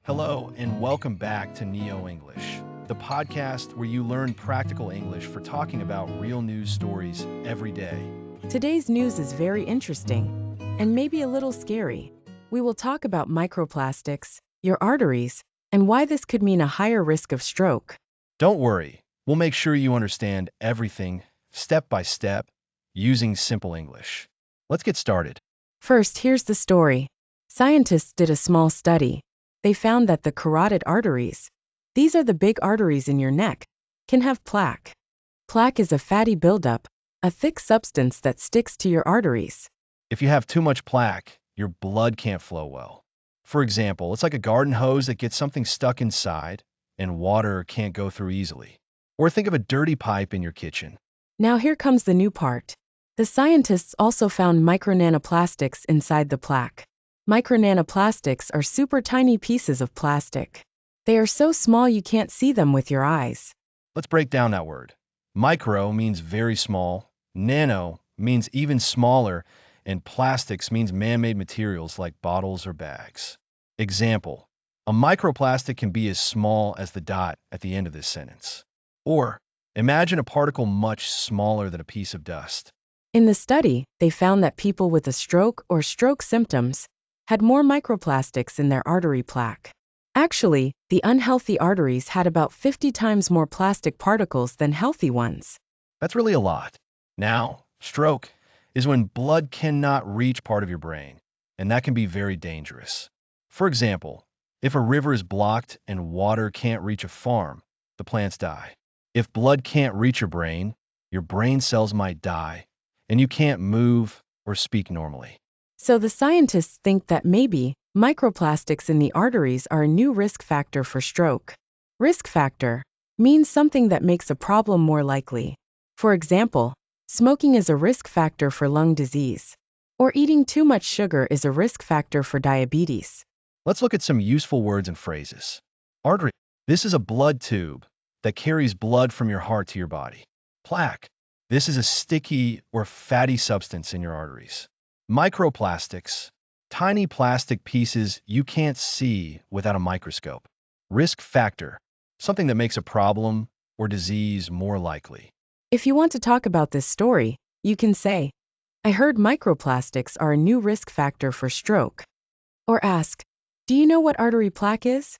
Hello, and welcome back to NeoEnglish, the podcast where you learn practical English for talking about real news stories every day. Today's news is very interesting and maybe a little scary. We will talk about microplastics, your arteries, and why this could mean a higher risk of stroke. Don't worry, we'll make sure you understand everything step by step using simple English. Let's get started. First, here's the story. Scientists did a small study. They found that the carotid arteries, these are the big arteries in your neck, can have plaque. Plaque is a fatty buildup, a thick substance that sticks to your arteries. If you have too much plaque, your blood can't flow well. For example, it's like a garden hose that gets something stuck inside and water can't go through easily. Or think of a dirty pipe in your kitchen. Now here comes the new part. The scientists also found micronanoplastics inside the plaque. Micronanoplastics are super tiny pieces of plastic. They are so small you can't see them with your eyes. Let's break down that word. Micro means very small, nano means even smaller, and plastics means man-made materials like bottles or bags. Example, a microplastic can be as small as the dot at the end of this sentence. Or, imagine a particle much smaller than a piece of dust. In the study, they found that people with a stroke or stroke symptoms had more microplastics in their artery plaque. Actually, the unhealthy arteries had about 50 times more plastic particles than healthy ones. That's really a lot. Now, stroke is when blood cannot reach part of your brain, and that can be very dangerous. For example, if a river is blocked and water can't reach a farm, the plants die. If blood can't reach your brain cells might die, and you can't move or speak normally. So the scientists think that maybe microplastics in the arteries are a new risk factor for stroke. Risk factor means something that makes a problem more likely. For example, smoking is a risk factor for lung disease, or eating too much sugar is a risk factor for diabetes. Let's look at some useful words and phrases. Artery. This is a blood tube that carries blood from your heart to your body. Plaque. This is a sticky or fatty substance in your arteries. Microplastics. Tiny plastic pieces you can't see without a microscope. Risk factor. Something that makes a problem or disease more likely. If you want to talk about this story, you can say, I heard microplastics are a new risk factor for stroke. Or ask, do you know what artery plaque is?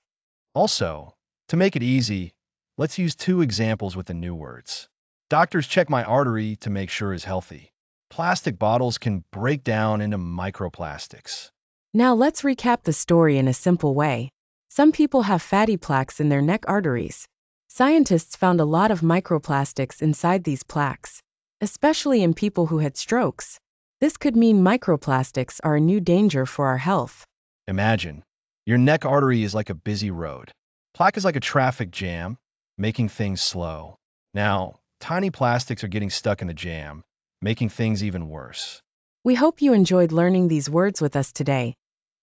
Also, to make it easy, let's use two examples with the new words. Doctors check my artery to make sure it's healthy. Plastic bottles can break down into microplastics. Now let's recap the story in a simple way. Some people have fatty plaques in their neck arteries. Scientists found a lot of microplastics inside these plaques, especially in people who had strokes. This could mean microplastics are a new danger for our health. Imagine, your neck artery is like a busy road. Plaque is like a traffic jam, making things slow. Now, tiny plastics are getting stuck in the jam, making things even worse. We hope you enjoyed learning these words with us today.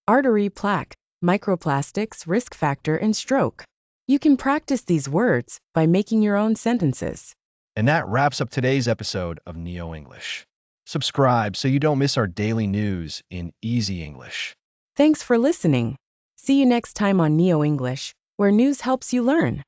Artery, plaque, microplastics, risk factor, and stroke. You can practice these words by making your own sentences. And that wraps up today's episode of Neo English. Subscribe so you don't miss our daily news in easy English. Thanks for listening. See you next time on Neo English, where news helps you learn.